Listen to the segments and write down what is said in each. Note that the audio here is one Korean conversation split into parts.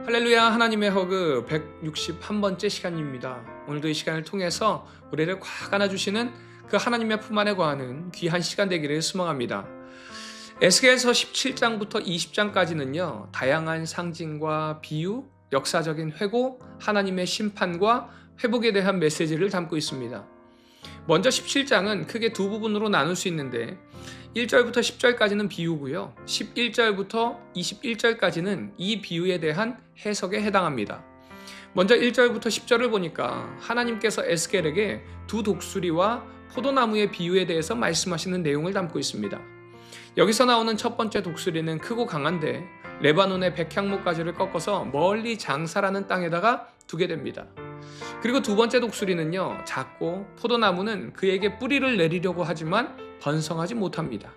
할렐루야. 하나님의 허그 161번째 시간입니다. 오늘도 이 시간을 통해서 우리를 꽉 안아주시는 그 하나님의 품 안에 거하는 귀한 시간 되기를 소망합니다. 에스겔서 17장부터 20장까지는요, 다양한 상징과 비유, 역사적인 회고, 하나님의 심판과 회복에 대한 메시지를 담고 있습니다. 먼저 17장은 크게 두 부분으로 나눌 수 있는데 1절부터 10절까지는 비유고요. 11절부터 21절까지는 이 비유에 대한 해석에 해당합니다. 먼저 1절부터 10절을 보니까 하나님께서 에스겔에게 두 독수리와 포도나무의 비유에 대해서 말씀하시는 내용을 담고 있습니다. 여기서 나오는 첫 번째 독수리는 크고 강한데 레바논의 백향목가지를 꺾어서 멀리 장사라는 땅에다가 두게 됩니다. 그리고 두 번째 독수리는요, 작고 포도나무는 그에게 뿌리를 내리려고 하지만 번성하지 못합니다.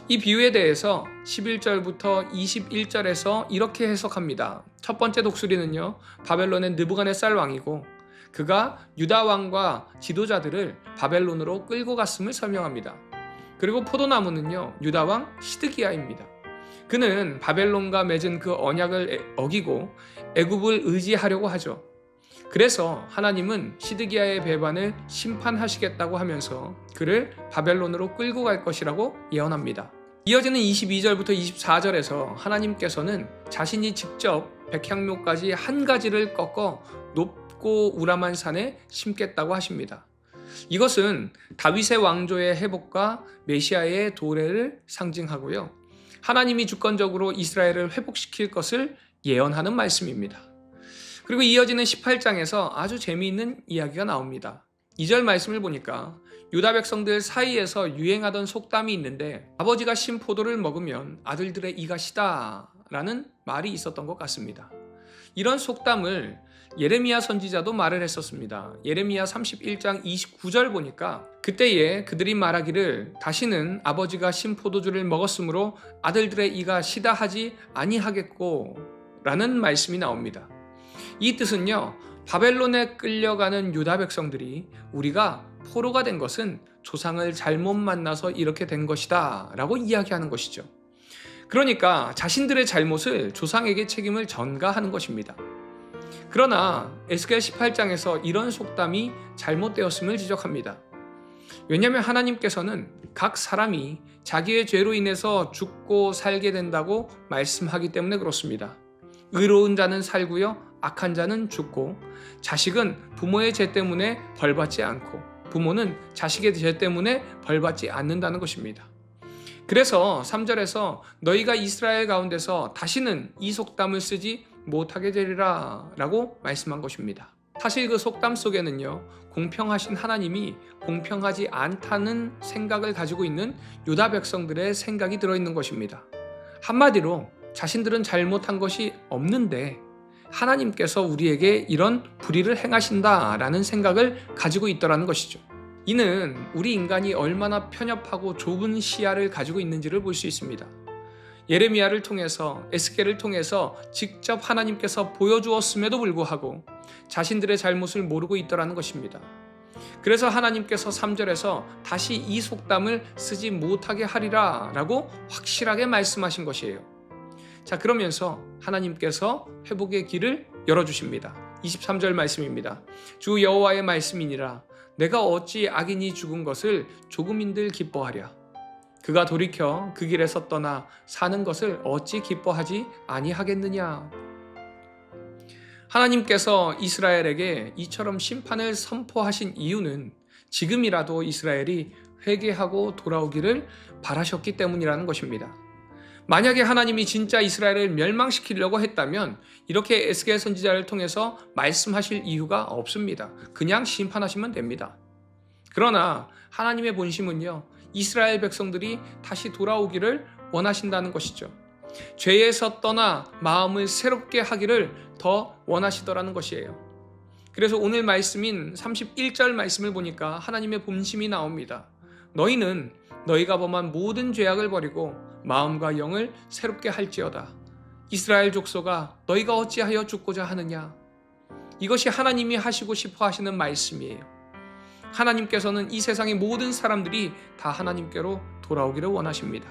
이 비유에 대해서 11절부터 21절에서 이렇게 해석합니다. 첫 번째 독수리는요, 바벨론의 느부갓네살 왕이고 그가 유다 왕과 지도자들을 바벨론으로 끌고 갔음을 설명합니다. 그리고 포도나무는요, 유다 왕 시드기야입니다. 그는 바벨론과 맺은 그 언약을 어기고 애굽을 의지하려고 하죠. 그래서 하나님은 시드기야의 배반을 심판하시겠다고 하면서 그를 바벨론으로 끌고 갈 것이라고 예언합니다. 이어지는 22절부터 24절에서 하나님께서는 자신이 직접 백향목까지 한 가지를 꺾어 높고 우람한 산에 심겠다고 하십니다. 이것은 다윗의 왕조의 회복과 메시아의 도래를 상징하고요, 하나님이 주권적으로 이스라엘을 회복시킬 것을 예언하는 말씀입니다. 그리고 이어지는 18장에서 아주 재미있는 이야기가 나옵니다. 2절 말씀을 보니까 유다 백성들 사이에서 유행하던 속담이 있는데 아버지가 신 포도를 먹으면 아들들의 이가 시다 라는 말이 있었던 것 같습니다. 이런 속담을 예레미야 선지자도 말을 했었습니다. 예레미야 31장 29절 보니까 그때에 그들이 말하기를 다시는 아버지가 신 포도주를 먹었으므로 아들들의 이가 시다 하지 아니하겠고 라는 말씀이 나옵니다. 이 뜻은요, 바벨론에 끌려가는 유다 백성들이 우리가 포로가 된 것은 조상을 잘못 만나서 이렇게 된 것이다 라고 이야기하는 것이죠. 그러니까 자신들의 잘못을 조상에게 책임을 전가하는 것입니다. 그러나 에스겔 18장에서 이런 속담이 잘못되었음을 지적합니다. 왜냐하면 하나님께서는 각 사람이 자기의 죄로 인해서 죽고 살게 된다고 말씀하기 때문에 그렇습니다. 의로운 자는 살고요, 악한 자는 죽고, 자식은 부모의 죄 때문에 벌받지 않고 부모는 자식의 죄 때문에 벌받지 않는다는 것입니다. 그래서 3절에서 너희가 이스라엘 가운데서 다시는 이 속담을 쓰지 못하게 되리라 라고 말씀한 것입니다. 사실 그 속담 속에는요, 공평하신 하나님이 공평하지 않다는 생각을 가지고 있는 유다 백성들의 생각이 들어있는 것입니다. 한마디로 자신들은 잘못한 것이 없는데 하나님께서 우리에게 이런 불의를 행하신다라는 생각을 가지고 있더라는 것이죠. 이는 우리 인간이 얼마나 편협하고 좁은 시야를 가지고 있는지를 볼 수 있습니다. 예레미야를 통해서, 에스겔을 통해서 직접 하나님께서 보여주었음에도 불구하고 자신들의 잘못을 모르고 있더라는 것입니다. 그래서 하나님께서 3절에서 다시 이 속담을 쓰지 못하게 하리라 라고 확실하게 말씀하신 것이에요. 자, 그러면서 하나님께서 회복의 길을 열어주십니다. 23절 말씀입니다. 주 여호와의 말씀이니라 내가 어찌 악인이 죽은 것을 조금인들 기뻐하랴. 그가 돌이켜 그 길에서 떠나 사는 것을 어찌 기뻐하지 아니하겠느냐. 하나님께서 이스라엘에게 이처럼 심판을 선포하신 이유는 지금이라도 이스라엘이 회개하고 돌아오기를 바라셨기 때문이라는 것입니다. 만약에 하나님이 진짜 이스라엘을 멸망시키려고 했다면 이렇게 에스겔 선지자를 통해서 말씀하실 이유가 없습니다. 그냥 심판하시면 됩니다. 그러나 하나님의 본심은요, 이스라엘 백성들이 다시 돌아오기를 원하신다는 것이죠. 죄에서 떠나 마음을 새롭게 하기를 더 원하시더라는 것이에요. 그래서 오늘 말씀인 31절 말씀을 보니까 하나님의 본심이 나옵니다. 너희는 너희가 범한 모든 죄악을 버리고 마음과 영을 새롭게 할지어다. 이스라엘 족속아, 너희가 어찌하여 죽고자 하느냐. 이것이 하나님이 하시고 싶어 하시는 말씀이에요. 하나님께서는 이 세상의 모든 사람들이 다 하나님께로 돌아오기를 원하십니다.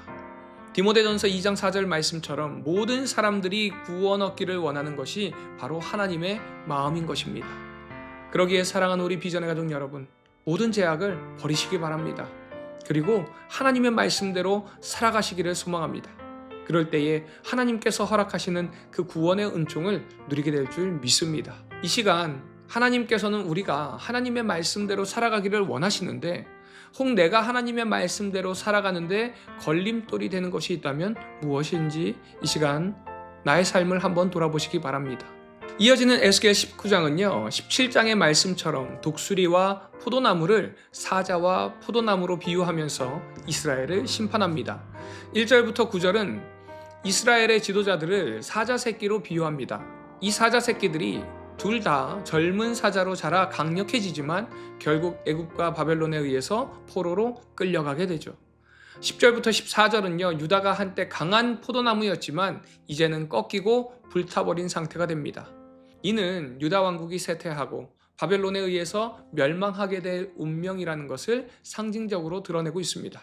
디모데전서 2장 4절 말씀처럼 모든 사람들이 구원 얻기를 원하는 것이 바로 하나님의 마음인 것입니다. 그러기에 사랑하는 우리 비전의 가족 여러분, 모든 제약을 버리시기 바랍니다. 그리고 하나님의 말씀대로 살아가시기를 소망합니다. 그럴 때에 하나님께서 허락하시는 그 구원의 은총을 누리게 될 줄 믿습니다. 이 시간 하나님께서는 우리가 하나님의 말씀대로 살아가기를 원하시는데, 혹 내가 하나님의 말씀대로 살아가는데 걸림돌이 되는 것이 있다면 무엇인지 이 시간 나의 삶을 한번 돌아보시기 바랍니다. 이어지는 에스겔 19장은요 17장의 말씀처럼 독수리와 포도나무를 사자와 포도나무로 비유하면서 이스라엘을 심판합니다. 1절부터 9절은 이스라엘의 지도자들을 사자 새끼로 비유합니다. 이 사자 새끼들이 둘 다 젊은 사자로 자라 강력해지지만 결국 애굽과 바벨론에 의해서 포로로 끌려가게 되죠. 10절부터 14절은요 유다가 한때 강한 포도나무였지만 이제는 꺾이고 불타버린 상태가 됩니다. 이는 유다 왕국이 쇠퇴하고 바벨론에 의해서 멸망하게 될 운명이라는 것을 상징적으로 드러내고 있습니다.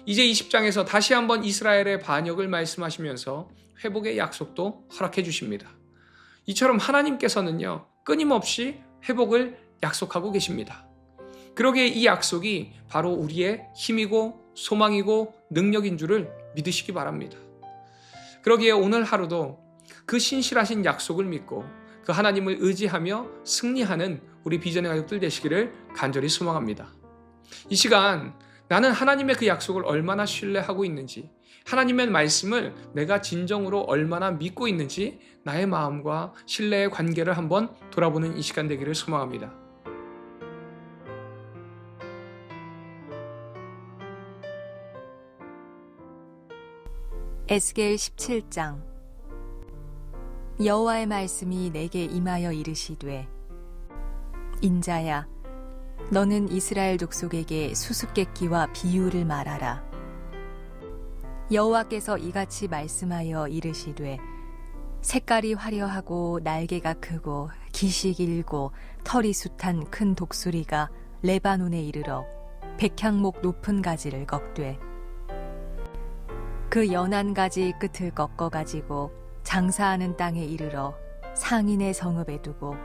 이제 20장에서 다시 한번 이스라엘의 반역을 말씀하시면서 회복의 약속도 허락해 주십니다. 이처럼 하나님께서는요 끊임없이 회복을 약속하고 계십니다. 그러기에 이 약속이 바로 우리의 힘이고 소망이고 능력인 줄을 믿으시기 바랍니다. 그러기에 오늘 하루도 그 신실하신 약속을 믿고 그 하나님을 의지하며 승리하는 우리 비전의 가족들 되시기를 간절히 소망합니다. 이 시간 나는 하나님의 그 약속을 얼마나 신뢰하고 있는지, 하나님의 말씀을 내가 진정으로 얼마나 믿고 있는지 나의 마음과 신뢰의 관계를 한번 돌아보는 이 시간 되기를 소망합니다. 에스겔 17장. 여호와의 말씀이 내게 임하여 이르시되, 인자야, 너는 이스라엘 족속에게 수수께끼와 비유를 말하라. 여호와께서 이같이 말씀하여 이르시되, 색깔이 화려하고 날개가 크고 깃이 길고 털이 숱한 큰 독수리가 레바논에 이르러 백향목 높은 가지를 꺾되, 그 연한 가지 끝을 꺾어 가지고 장사하는 땅에 이르러 상인의 성읍에 두고,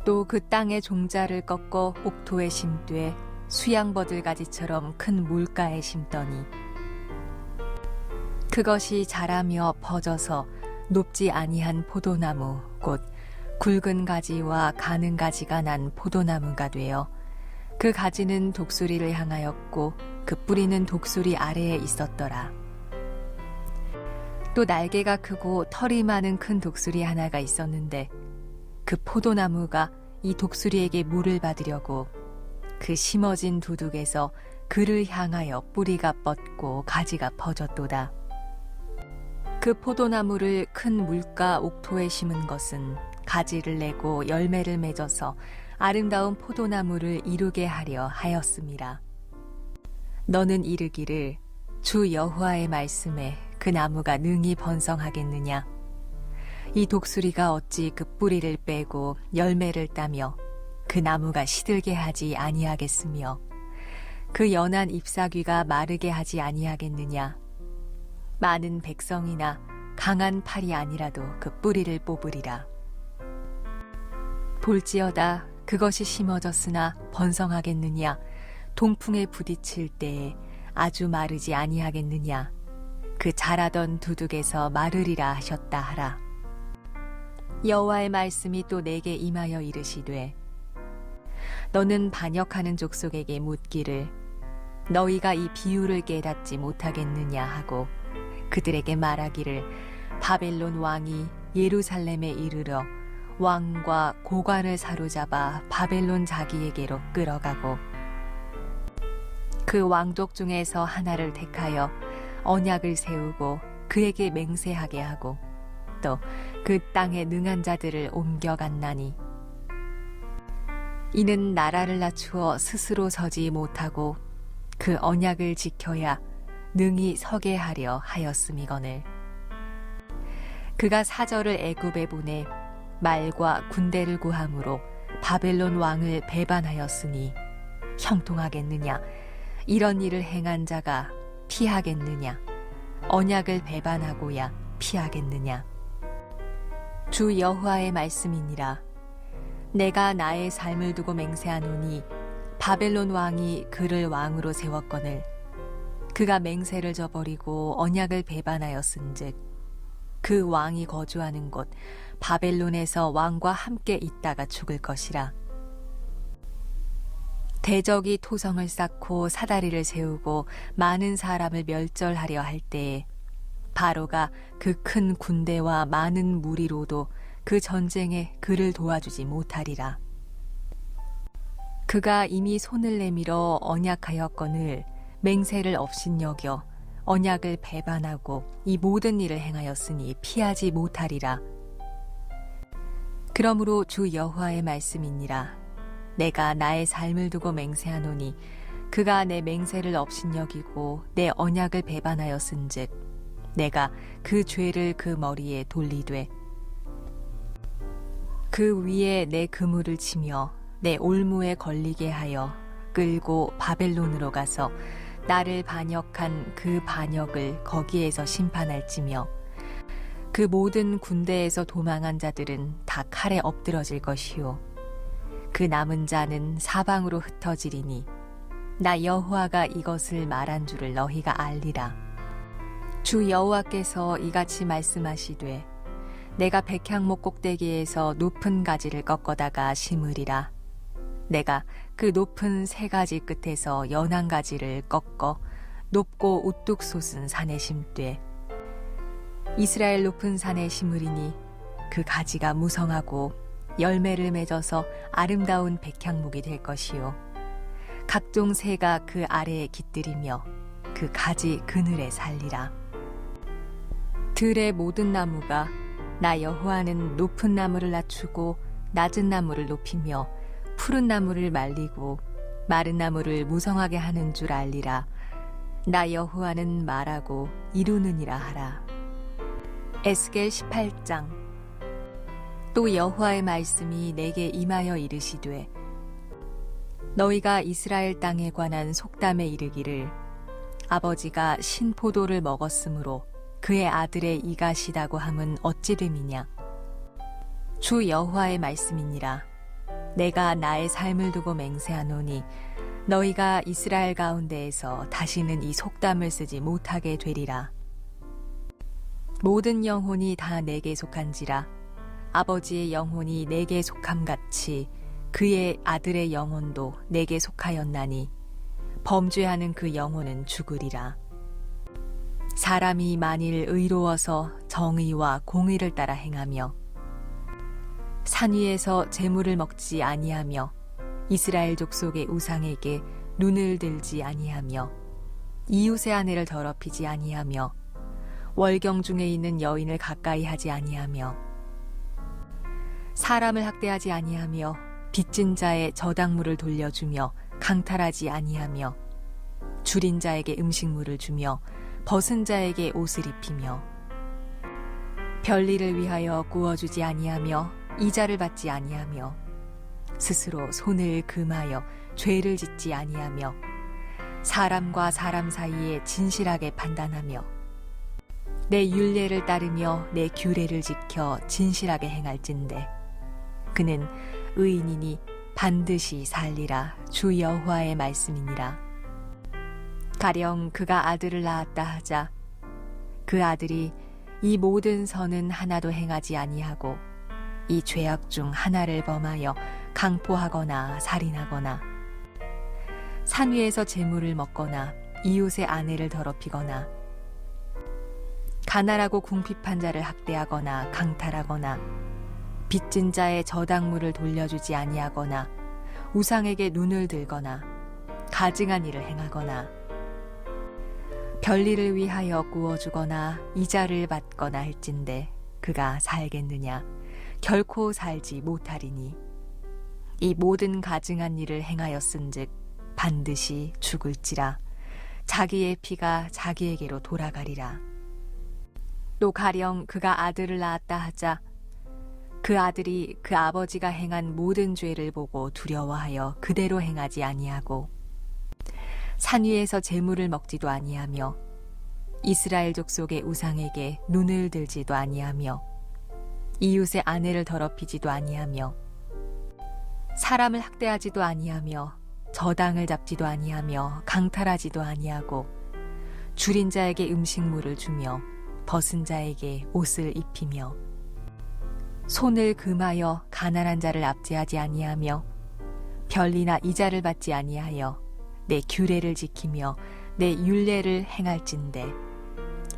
또 그 땅의 종자를 꺾어 옥토에 심되 수양버들 가지처럼 큰 물가에 심더니, 그것이 자라며 퍼져서 높지 아니한 포도나무 곧 굵은 가지와 가는 가지가 난 포도나무가 되어 그 가지는 독수리를 향하였고 그 뿌리는 독수리 아래에 있었더라. 또 날개가 크고 털이 많은 큰 독수리 하나가 있었는데 그 포도나무가 이 독수리에게 물을 받으려고 그 심어진 두둑에서 그를 향하여 뿌리가 뻗고 가지가 퍼졌도다. 그 포도나무를 큰 물가 옥토에 심은 것은 가지를 내고 열매를 맺어서 아름다운 포도나무를 이루게 하려 하였음이라. 너는 이르기를, 주 여호와의 말씀에 그 나무가 능히 번성하겠느냐? 이 독수리가 어찌 그 뿌리를 빼고 열매를 따며 그 나무가 시들게 하지 아니하겠으며 그 연한 잎사귀가 마르게 하지 아니하겠느냐? 많은 백성이나 강한 팔이 아니라도 그 뿌리를 뽑으리라. 볼지어다 그것이 심어졌으나 번성하겠느냐? 동풍에 부딪힐 때에 아주 마르지 아니하겠느냐? 그 자라던 두둑에서 마르리라 하셨다 하라. 여호와의 말씀이 또 내게 임하여 이르시되, 너는 반역하는 족속에게 묻기를, 너희가 이 비유를 깨닫지 못하겠느냐 하고 그들에게 말하기를, 바벨론 왕이 예루살렘에 이르러 왕과 고관을 사로잡아 바벨론 자기에게로 끌어가고 그 왕족 중에서 하나를 택하여 언약을 세우고 그에게 맹세하게 하고 또 그 땅에 능한 자들을 옮겨갔나니, 이는 나라를 낮추어 스스로 서지 못하고 그 언약을 지켜야 능히 서게 하려 하였음이거늘. 그가 사절을 애굽에 보내 말과 군대를 구함으로 바벨론 왕을 배반하였으니 형통하겠느냐? 이런 일을 행한 자가 피하겠느냐? 언약을 배반하고야 피하겠느냐? 주 여호와의 말씀이니라. 내가 나의 삶을 두고 맹세하노니 바벨론 왕이 그를 왕으로 세웠거늘 그가 맹세를 저버리고 언약을 배반하였은즉 그 왕이 거주하는 곳 바벨론에서 왕과 함께 있다가 죽을 것이라. 대적이 토성을 쌓고 사다리를 세우고 많은 사람을 멸절하려 할 때에 바로가 그 큰 군대와 많은 무리로도 그 전쟁에 그를 도와주지 못하리라. 그가 이미 손을 내밀어 언약하였거늘 맹세를 업신여겨 언약을 배반하고 이 모든 일을 행하였으니 피하지 못하리라. 그러므로 주 여호와의 말씀이니라. 내가 나의 삶을 두고 맹세하노니 그가 내 맹세를 업신여기고 내 언약을 배반하였은즉 내가 그 죄를 그 머리에 돌리되 그 위에 내 그물을 치며 내 올무에 걸리게 하여 끌고 바벨론으로 가서 나를 반역한 그 반역을 거기에서 심판할지며 그 모든 군대에서 도망한 자들은 다 칼에 엎드러질 것이요 그 남은 자는 사방으로 흩어지리니 나 여호와가 이것을 말한 줄을 너희가 알리라. 주 여호와께서 이같이 말씀하시되 내가 백향목 꼭대기에서 높은 가지를 꺾어다가 심으리라. 내가 그 높은 세 가지 끝에서 연한 가지를 꺾어 높고 우뚝 솟은 산에 심되 이스라엘 높은 산에 심으리니 그 가지가 무성하고 열매를 맺어서 아름다운 백향목이 될 것이요 각종 새가 그 아래에 깃들이며 그 가지 그늘에 살리라. 들의 모든 나무가 나 여호와는 높은 나무를 낮추고 낮은 나무를 높이며 푸른 나무를 말리고 마른 나무를 무성하게 하는 줄 알리라. 나 여호와는 말하고 이루느니라 하라. 에스겔 18장. 또 여호와의 말씀이 내게 임하여 이르시되 너희가 이스라엘 땅에 관한 속담에 이르기를 아버지가 신포도를 먹었으므로 그의 아들의 이가 시다고 함은 어찌 됨이냐. 주 여호와의 말씀이니라. 내가 나의 삶을 두고 맹세하노니 너희가 이스라엘 가운데에서 다시는 이 속담을 쓰지 못하게 되리라. 모든 영혼이 다 내게 속한지라 아버지의 영혼이 내게 속함같이 그의 아들의 영혼도 내게 속하였나니 범죄하는 그 영혼은 죽으리라. 사람이 만일 의로워서 정의와 공의를 따라 행하며 산 위에서 재물을 먹지 아니하며 이스라엘 족속의 우상에게 눈을 들지 아니하며 이웃의 아내를 더럽히지 아니하며 월경 중에 있는 여인을 가까이 하지 아니하며 사람을 학대하지 아니하며 빚진 자의 저당물을 돌려주며 강탈하지 아니하며 줄인 자에게 음식물을 주며 벗은 자에게 옷을 입히며 별일을 위하여 구워주지 아니하며 이자를 받지 아니하며 스스로 손을 금하여 죄를 짓지 아니하며 사람과 사람 사이에 진실하게 판단하며 내 율례를 따르며 내 규례를 지켜 진실하게 행할진대 그는 의인이니 반드시 살리라. 주 여호와의 말씀이니라. 가령 그가 아들을 낳았다 하자 그 아들이 이 모든 선은 하나도 행하지 아니하고 이 죄악 중 하나를 범하여 강포하거나 살인하거나 산 위에서 재물을 먹거나 이웃의 아내를 더럽히거나 가난하고 궁핍한 자를 학대하거나 강탈하거나 빚진 자의 저당물을 돌려주지 아니하거나 우상에게 눈을 들거나 가증한 일을 행하거나 별일을 위하여 구워주거나 이자를 받거나 할진대 그가 살겠느냐. 결코 살지 못하리니 이 모든 가증한 일을 행하였은즉 반드시 죽을지라. 자기의 피가 자기에게로 돌아가리라. 또 가령 그가 아들을 낳았다 하자 그 아들이 그 아버지가 행한 모든 죄를 보고 두려워하여 그대로 행하지 아니하고 산 위에서 재물을 먹지도 아니하며 이스라엘 족속의 우상에게 눈을 들지도 아니하며 이웃의 아내를 더럽히지도 아니하며 사람을 학대하지도 아니하며 저당을 잡지도 아니하며 강탈하지도 아니하고 줄인 자에게 음식물을 주며 벗은 자에게 옷을 입히며 손을 금하여 가난한 자를 압제하지 아니하며 별이나 이자를 받지 아니하여 내 규례를 지키며 내 율례를 행할진대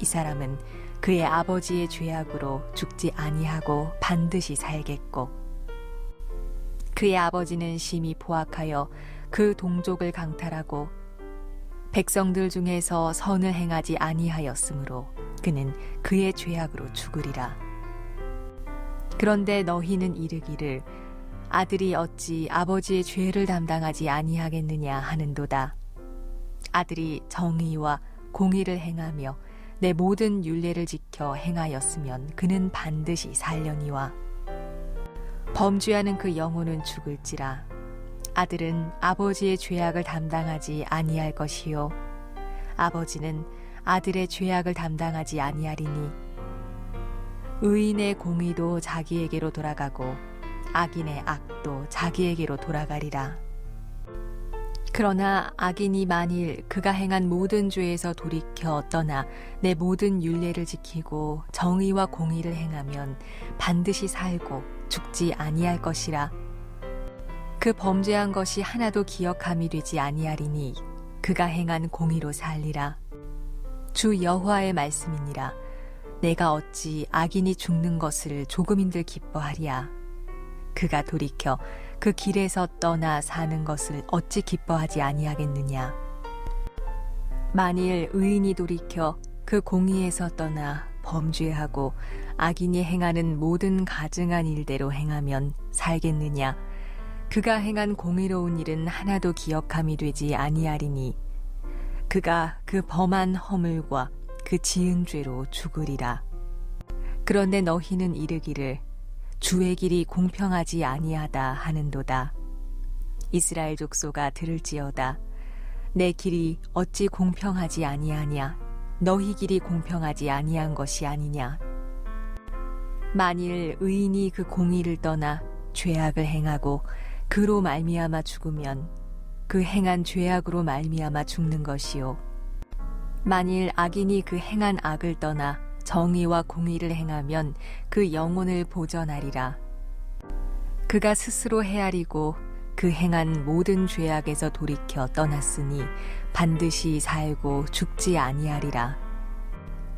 이 사람은 그의 아버지의 죄악으로 죽지 아니하고 반드시 살겠고 그의 아버지는 심히 포악하여 그 동족을 강탈하고 백성들 중에서 선을 행하지 아니하였으므로 그는 그의 죄악으로 죽으리라. 그런데 너희는 이르기를 아들이 어찌 아버지의 죄를 담당하지 아니하겠느냐 하는도다. 아들이 정의와 공의를 행하며 내 모든 율례를 지켜 행하였으면 그는 반드시 살려니와 범죄하는 그 영혼은 죽을지라. 아들은 아버지의 죄악을 담당하지 아니할 것이요 아버지는 아들의 죄악을 담당하지 아니하리니 의인의 공의도 자기에게로 돌아가고 악인의 악도 자기에게로 돌아가리라. 그러나 악인이 만일 그가 행한 모든 죄에서 돌이켜 떠나 내 모든 율례를 지키고 정의와 공의를 행하면 반드시 살고 죽지 아니할 것이라. 그 범죄한 것이 하나도 기억함이 되지 아니하리니 그가 행한 공의로 살리라. 주 여호와의 말씀이니라. 내가 어찌 악인이 죽는 것을 조금인들 기뻐하리야. 그가 돌이켜 그 길에서 떠나 사는 것을 어찌 기뻐하지 아니하겠느냐. 만일 의인이 돌이켜 그 공의에서 떠나 범죄하고 악인이 행하는 모든 가증한 일대로 행하면 살겠느냐. 그가 행한 공의로운 일은 하나도 기억함이 되지 아니하리니 그가 그 범한 허물과 그 지은 죄로 죽으리라. 그런데 너희는 이르기를 주의 길이 공평하지 아니하다 하는도다. 이스라엘 족속아 들을지어다. 내 길이 어찌 공평하지 아니하냐. 너희 길이 공평하지 아니한 것이 아니냐. 만일 의인이 그 공의를 떠나 죄악을 행하고 그로 말미암아 죽으면 그 행한 죄악으로 말미암아 죽는 것이요 만일 악인이 그 행한 악을 떠나 정의와 공의를 행하면 그 영혼을 보전하리라. 그가 스스로 헤아리고 그 행한 모든 죄악에서 돌이켜 떠났으니 반드시 살고 죽지 아니하리라.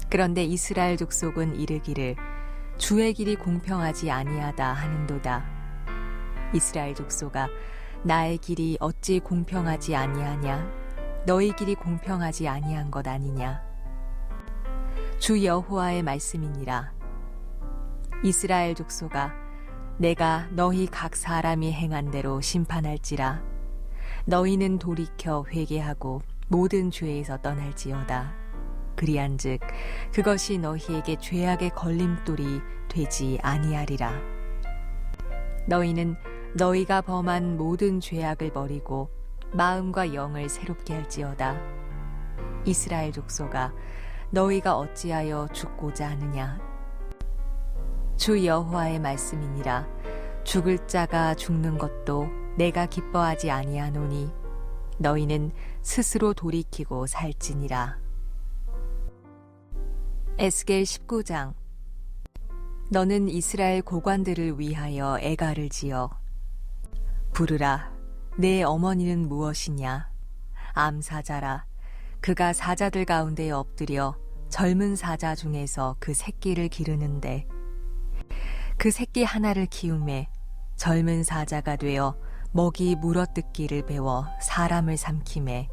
그런데 이스라엘 족속은 이르기를 주의 길이 공평하지 아니하다 하는도다. 이스라엘 족속아 나의 길이 어찌 공평하지 아니하냐. 너희 길이 공평하지 아니한 것 아니냐. 주 여호와의 말씀이니라. 이스라엘 족속아 내가 너희 각 사람이 행한 대로 심판할지라. 너희는 돌이켜 회개하고 모든 죄에서 떠날지어다. 그리한즉 그것이 너희에게 죄악의 걸림돌이 되지 아니하리라. 너희는 너희가 범한 모든 죄악을 버리고 마음과 영을 새롭게 할지어다. 이스라엘 족속아 너희가 어찌하여 죽고자 하느냐. 주 여호와의 말씀이니라. 죽을 자가 죽는 것도 내가 기뻐하지 아니하노니 너희는 스스로 돌이키고 살지니라. 에스겔 19장. 너는 이스라엘 고관들을 위하여 애가를 지어 부르라. 내 어머니는 무엇이냐. 암사자라. 그가 사자들 가운데 엎드려 젊은 사자 중에서 그 새끼를 기르는데 그 새끼 하나를 키우매 젊은 사자가 되어 먹이 물어뜯기를 배워 사람을 삼키매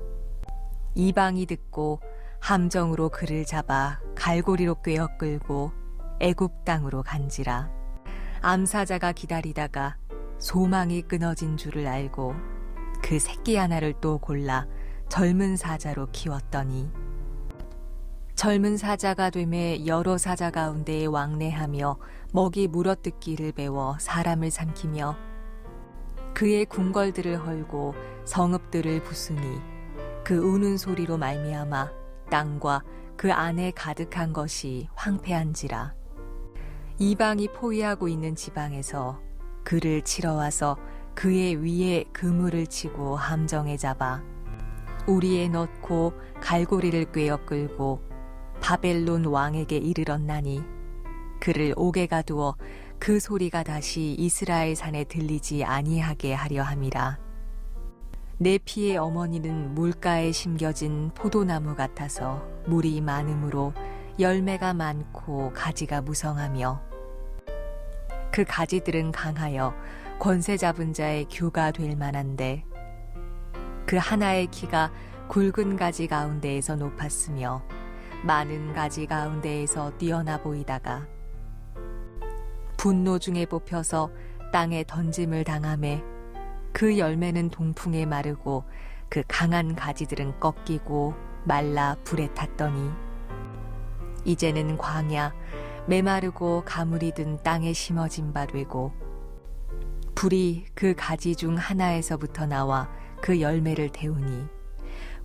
이방이 듣고 함정으로 그를 잡아 갈고리로 꿰어 끌고 애굽 땅으로 간지라. 암사자가 기다리다가 소망이 끊어진 줄을 알고 그 새끼 하나를 또 골라 젊은 사자로 키웠더니 젊은 사자가 되매 여러 사자 가운데에 왕래하며 먹이 물어뜯기를 배워 사람을 삼키며 그의 궁궐들을 헐고 성읍들을 부수니 그 우는 소리로 말미암아 땅과 그 안에 가득한 것이 황폐한지라. 이방이 포위하고 있는 지방에서 그를 치러 와서 그의 위에 그물을 치고 함정에 잡아 우리에 넣고 갈고리를 꿰어 끌고 바벨론 왕에게 이르렀나니 그를 옥에 가두어 그 소리가 다시 이스라엘 산에 들리지 아니하게 하려 함이라. 내 피의 어머니는 물가에 심겨진 포도나무 같아서 물이 많으므로 열매가 많고 가지가 무성하며 그 가지들은 강하여 권세 잡은 자의 규가 될 만한데 그 하나의 키가 굵은 가지 가운데에서 높았으며 많은 가지 가운데에서 뛰어나 보이다가 분노 중에 뽑혀서 땅에 던짐을 당하매 그 열매는 동풍에 마르고 그 강한 가지들은 꺾이고 말라 불에 탔더니 이제는 광야 메마르고 가물이 든 땅에 심어진 바 되고 불이 그 가지 중 하나에서부터 나와 그 열매를 태우니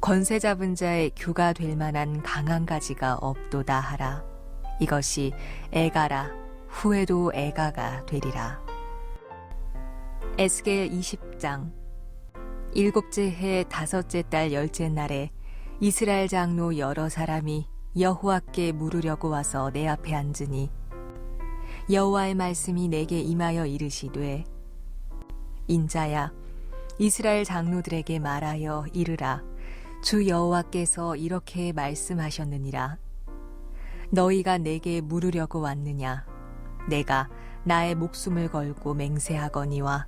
권세 잡은 자의 규가 될 만한 강한 가지가 없도다 하라. 이것이 애가라. 후에도 애가가 되리라. 에스겔 20장. 일곱째 해 다섯째 달 열째 날에 이스라엘 장로 여러 사람이 여호와께 물으려고 와서 내 앞에 앉으니 여호와의 말씀이 내게 임하여 이르시되 인자야 이스라엘 장로들에게 말하여 이르라. 주 여호와께서 이렇게 말씀하셨느니라. 너희가 내게 물으려고 왔느냐. 내가 나의 목숨을 걸고 맹세하거니와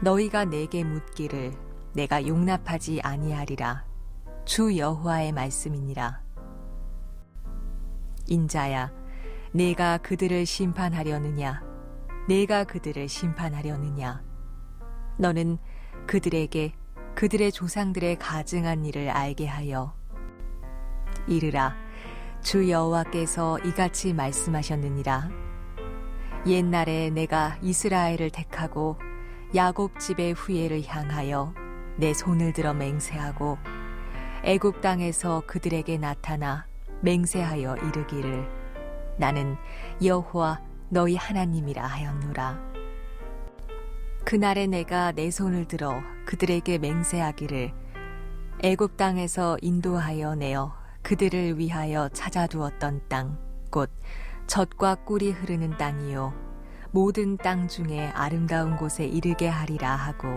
너희가 내게 묻기를 내가 용납하지 아니하리라. 주 여호와의 말씀이니라. 인자야 내가 그들을 심판하려느냐. 내가 그들을 심판하려느냐. 너는 그들에게 그들의 조상들의 가증한 일을 알게 하여 이르라. 주 여호와께서 이같이 말씀하셨느니라. 옛날에 내가 이스라엘을 택하고 야곱 집의 후예를 향하여 내 손을 들어 맹세하고 애굽 땅에서 그들에게 나타나 맹세하여 이르기를 나는 여호와 너희 하나님이라 하였노라. 그날에 내가 내 손을 들어 그들에게 맹세하기를 애굽 땅에서 인도하여 내어 그들을 위하여 찾아두었던 땅 곧 젖과 꿀이 흐르는 땅이요 모든 땅 중에 아름다운 곳에 이르게 하리라 하고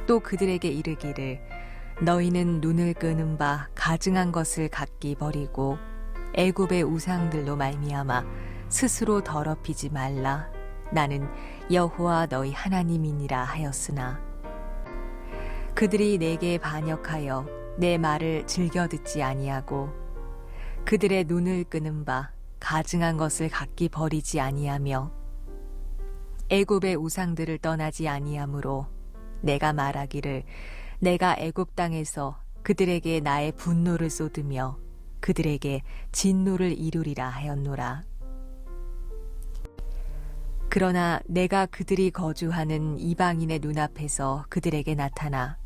또 그들에게 이르기를 너희는 눈을 끄는 바 가증한 것을 각기 버리고 애굽의 우상들로 말미암아 스스로 더럽히지 말라. 나는 여호와 너희 하나님이니라 하였으나 그들이 내게 반역하여 내 말을 즐겨 듣지 아니하고 그들의 눈을 끄는 바 가증한 것을 각기 버리지 아니하며 애굽의 우상들을 떠나지 아니하므로 내가 말하기를 내가 애굽 땅에서 그들에게 나의 분노를 쏟으며 그들에게 진노를 이루리라 하였노라. 그러나 내가 그들이 거주하는 이방인의 눈앞에서 그들에게 나타나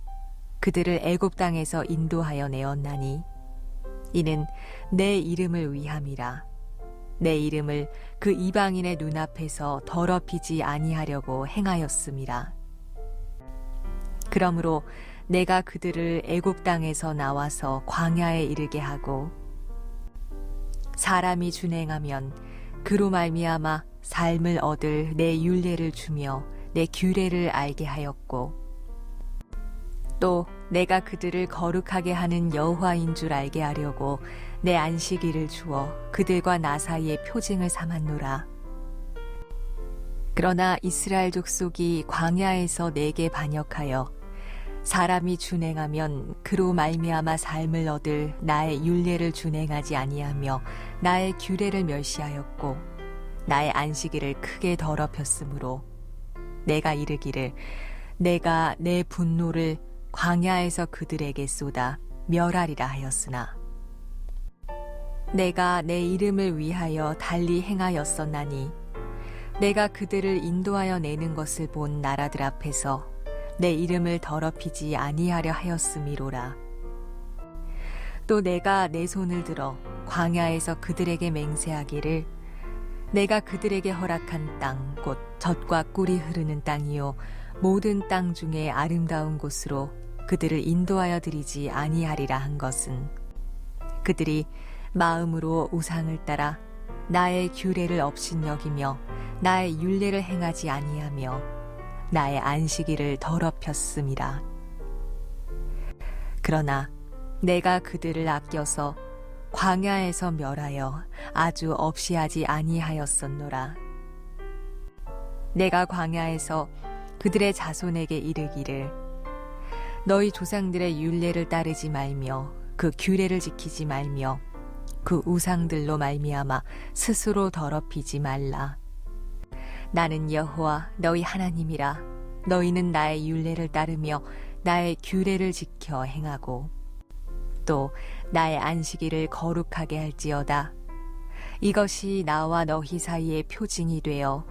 그들을 애굽 땅에서 인도하여 내었나니 이는 내 이름을 위함이라. 내 이름을 그 이방인의 눈앞에서 더럽히지 아니하려고 행하였음이라. 그러므로 내가 그들을 애굽 땅에서 나와서 광야에 이르게 하고 사람이 준행하면 그로 말미암아 삶을 얻을 내 율례를 주며 내 규례를 알게 하였고 또 내가 그들을 거룩하게 하는 여호와인 줄 알게 하려고 내 안식일을 주어 그들과 나 사이에 표징을 삼았노라. 그러나 이스라엘 족속이 광야에서 내게 반역하여 사람이 준행하면 그로 말미암아 삶을 얻을 나의 율례를 준행하지 아니하며 나의 규례를 멸시하였고 나의 안식일을 크게 더럽혔으므로 내가 이르기를 내가 내 분노를 광야에서 그들에게 쏟아 멸하리라 하였으나 내가 내 이름을 위하여 달리 행하였었나니 내가 그들을 인도하여 내는 것을 본 나라들 앞에서 내 이름을 더럽히지 아니하려 하였음이로라. 또 내가 내 손을 들어 광야에서 그들에게 맹세하기를 내가 그들에게 허락한 땅 곧 젖과 꿀이 흐르는 땅이요 모든 땅 중에 아름다운 곳으로 그들을 인도하여 드리지 아니하리라 한 것은 그들이 마음으로 우상을 따라 나의 규례를 업신여기며 나의 율례를 행하지 아니하며 나의 안식일을 더럽혔음이라. 그러나 내가 그들을 아껴서 광야에서 멸하여 아주 없이 하지 아니하였었노라. 내가 광야에서 그들의 자손에게 이르기를 너희 조상들의 율례를 따르지 말며 그 규례를 지키지 말며 그 우상들로 말미암아 스스로 더럽히지 말라. 나는 여호와 너희 하나님이라. 너희는 나의 율례를 따르며 나의 규례를 지켜 행하고 또 나의 안식일을 거룩하게 할지어다. 이것이 나와 너희 사이의 표징이 되어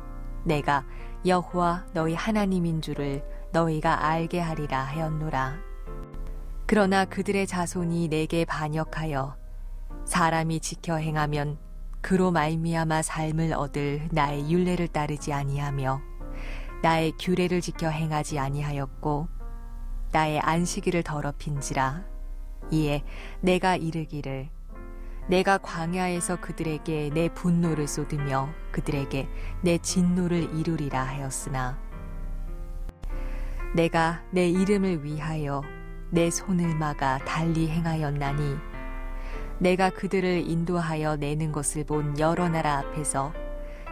내가 여호와 너희 하나님인 줄을 너희가 알게 하리라 하였노라. 그러나 그들의 자손이 내게 반역하여 사람이 지켜 행하면 그로 말미암아 삶을 얻을 나의 율례를 따르지 아니하며 나의 규례를 지켜 행하지 아니하였고 나의 안식일을 더럽힌지라. 이에 내가 이르기를 내가 광야에서 그들에게 내 분노를 쏟으며 그들에게 내 진노를 이루리라 하였으나 내가 내 이름을 위하여 내 손을 막아 달리 행하였나니 내가 그들을 인도하여 내는 것을 본 여러 나라 앞에서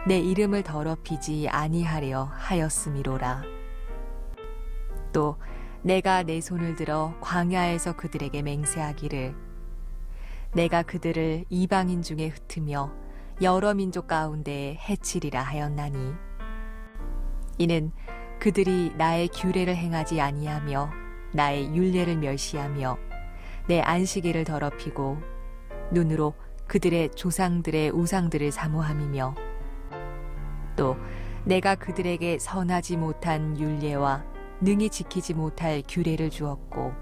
내 이름을 더럽히지 아니하려 하였음이로라. 또 내가 내 손을 들어 광야에서 그들에게 맹세하기를 내가 그들을 이방인 중에 흩으며 여러 민족 가운데에 해치리라 하였나니 이는 그들이 나의 규례를 행하지 아니하며 나의 율례를 멸시하며 내 안식일을 더럽히고 눈으로 그들의 조상들의 우상들을 사모함이며 또 내가 그들에게 선하지 못한 율례와 능히 지키지 못할 규례를 주었고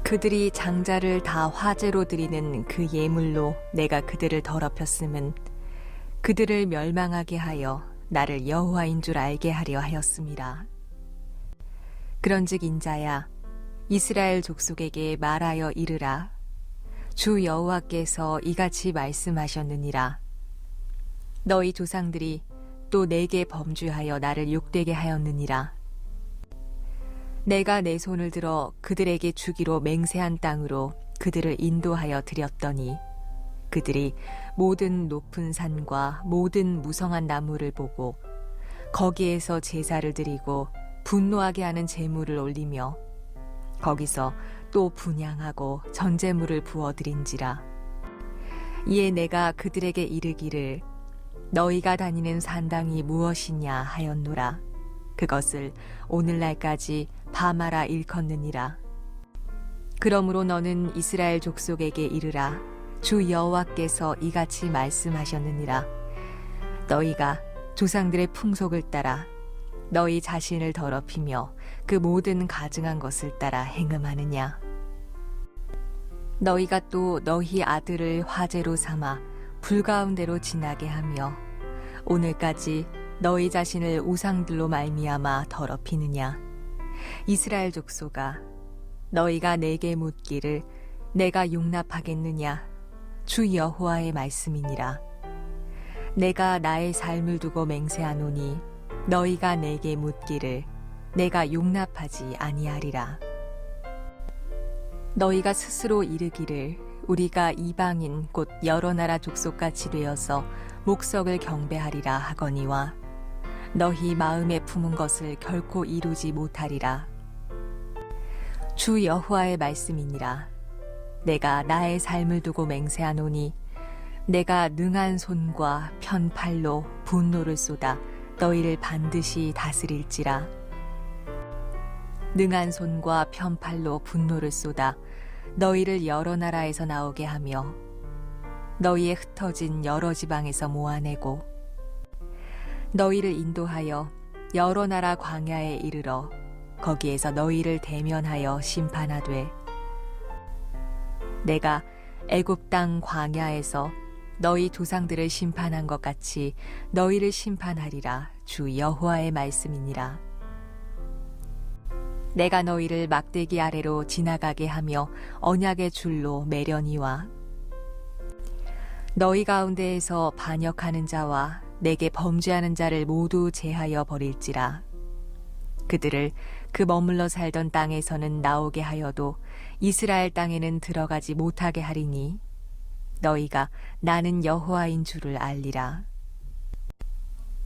그들이 장자를 다 화제로 드리는 그 예물로 내가 그들을 더럽혔음은 그들을 멸망하게 하여 나를 여호와인 줄 알게 하려 하였음이라. 그런즉 인자야 이스라엘 족속에게 말하여 이르라. 주 여호와께서 이같이 말씀하셨느니라. 너희 조상들이 또 내게 범죄하여 나를 욕되게 하였느니라. 내가 내 손을 들어 그들에게 주기로 맹세한 땅으로 그들을 인도하여 드렸더니 그들이 모든 높은 산과 모든 무성한 나무를 보고 거기에서 제사를 드리고 분노하게 하는 제물을 올리며 거기서 또 분향하고 전제물을 부어드린지라. 이에 내가 그들에게 이르기를 너희가 다니는 산당이 무엇이냐 하였노라. 그것을 오늘날까지 바마라 일컫느니라. 그러므로 너는 이스라엘 족속에게 이르라. 주 여호와께서 이같이 말씀하셨느니라. 너희가 조상들의 풍속을 따라 너희 자신을 더럽히며 그 모든 가증한 것을 따라 행음하느냐. 너희가 또 너희 아들을 화제로 삼아 불 가운데로 지나게 하며 오늘까지 너희 자신을 우상들로 말미암아 더럽히느냐. 이스라엘 족속아, 너희가 내게 묻기를 내가 용납하겠느냐. 주 여호와의 말씀이니라. 내가 나의 삶을 두고 맹세하노니 너희가 내게 묻기를 내가 용납하지 아니하리라. 너희가 스스로 이르기를 우리가 이방인 곧 여러 나라 족속같이 되어서 목석을 경배하리라 하거니와 너희 마음에 품은 것을 결코 이루지 못하리라. 주 여호와의 말씀이니라. 내가 나의 삶을 두고 맹세하노니 내가 능한 손과 편팔로 분노를 쏟아 너희를 반드시 다스릴지라. 능한 손과 편팔로 분노를 쏟아 너희를 여러 나라에서 나오게 하며 너희의 흩어진 여러 지방에서 모아내고 너희를 인도하여 여러 나라 광야에 이르러 거기에서 너희를 대면하여 심판하되 내가 애굽 땅 광야에서 너희 조상들을 심판한 것 같이 너희를 심판하리라. 주 여호와의 말씀이니라. 내가 너희를 막대기 아래로 지나가게 하며 언약의 줄로 매려니와 너희 가운데에서 반역하는 자와 내게 범죄하는 자를 모두 제하여 버릴지라. 그들을 그 머물러 살던 땅에서는 나오게 하여도 이스라엘 땅에는 들어가지 못하게 하리니 너희가 나는 여호와인 줄을 알리라.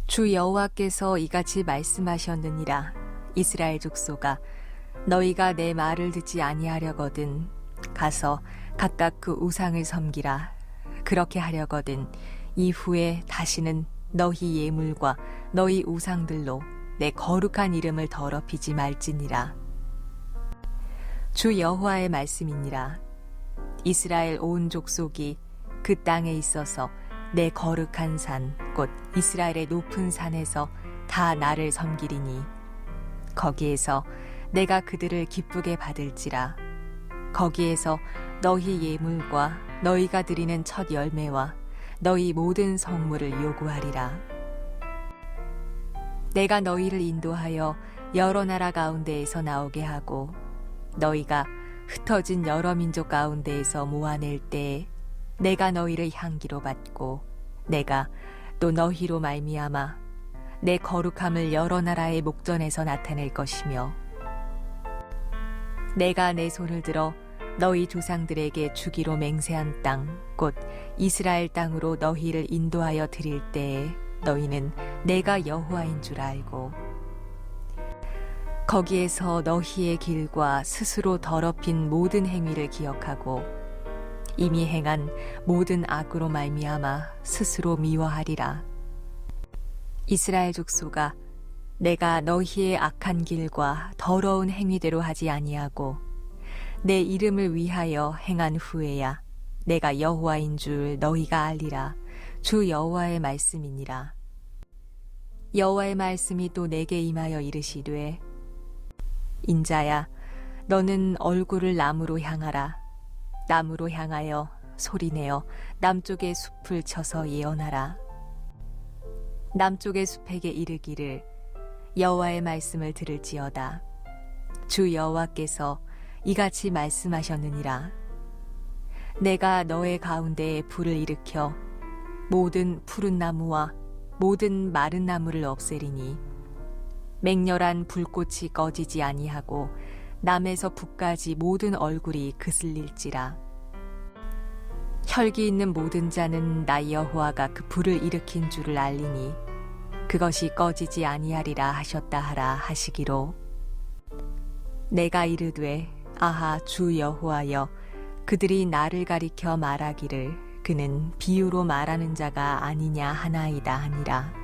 주 여호와께서 이같이 말씀하셨느니라. 이스라엘 족속아, 너희가 내 말을 듣지 아니하려거든 가서 각각 그 우상을 섬기라. 그렇게 하려거든 이후에 다시는 너희 예물과 너희 우상들로 내 거룩한 이름을 더럽히지 말지니라. 주 여호와의 말씀이니라. 이스라엘 온 족속이 그 땅에 있어서 내 거룩한 산 곧 이스라엘의 높은 산에서 다 나를 섬기리니 거기에서 내가 그들을 기쁘게 받을지라. 거기에서 너희 예물과 너희가 드리는 첫 열매와 너희 모든 성물을 요구하리라. 내가 너희를 인도하여 여러 나라 가운데에서 나오게 하고 너희가 흩어진 여러 민족 가운데에서 모아낼 때에 내가 너희를 향기로 받고 내가 또 너희로 말미암아 내 거룩함을 여러 나라의 목전에서 나타낼 것이며 내가 내 손을 들어 너희 조상들에게 주기로 맹세한 땅 곧 이스라엘 땅으로 너희를 인도하여 드릴 때에 너희는 내가 여호와인 줄 알고 거기에서 너희의 길과 스스로 더럽힌 모든 행위를 기억하고 이미 행한 모든 악으로 말미암아 스스로 미워하리라. 이스라엘 족속아, 내가 너희의 악한 길과 더러운 행위대로 하지 아니하고 내 이름을 위하여 행한 후에야 내가 여호와인 줄 너희가 알리라. 주 여호와의 말씀이니라. 여호와의 말씀이 또 내게 임하여 이르시되 인자야, 너는 얼굴을 남으로 향하라. 남으로 향하여 소리내어 남쪽의 숲을 쳐서 예언하라. 남쪽의 숲에게 이르기를 여호와의 말씀을 들을지어다. 주 여호와께서 이같이 말씀하셨느니라. 내가 너의 가운데에 불을 일으켜 모든 푸른 나무와 모든 마른 나무를 없애리니 맹렬한 불꽃이 꺼지지 아니하고 남에서 북까지 모든 얼굴이 그슬릴지라. 혈기 있는 모든 자는 나 여호와가 그 불을 일으킨 줄을 알리니 그것이 꺼지지 아니하리라 하셨다 하라 하시기로 내가 이르되 아하 주 여호와여, 그들이 나를 가리켜 말하기를 그는 비유로 말하는 자가 아니냐 하나이다 하니라.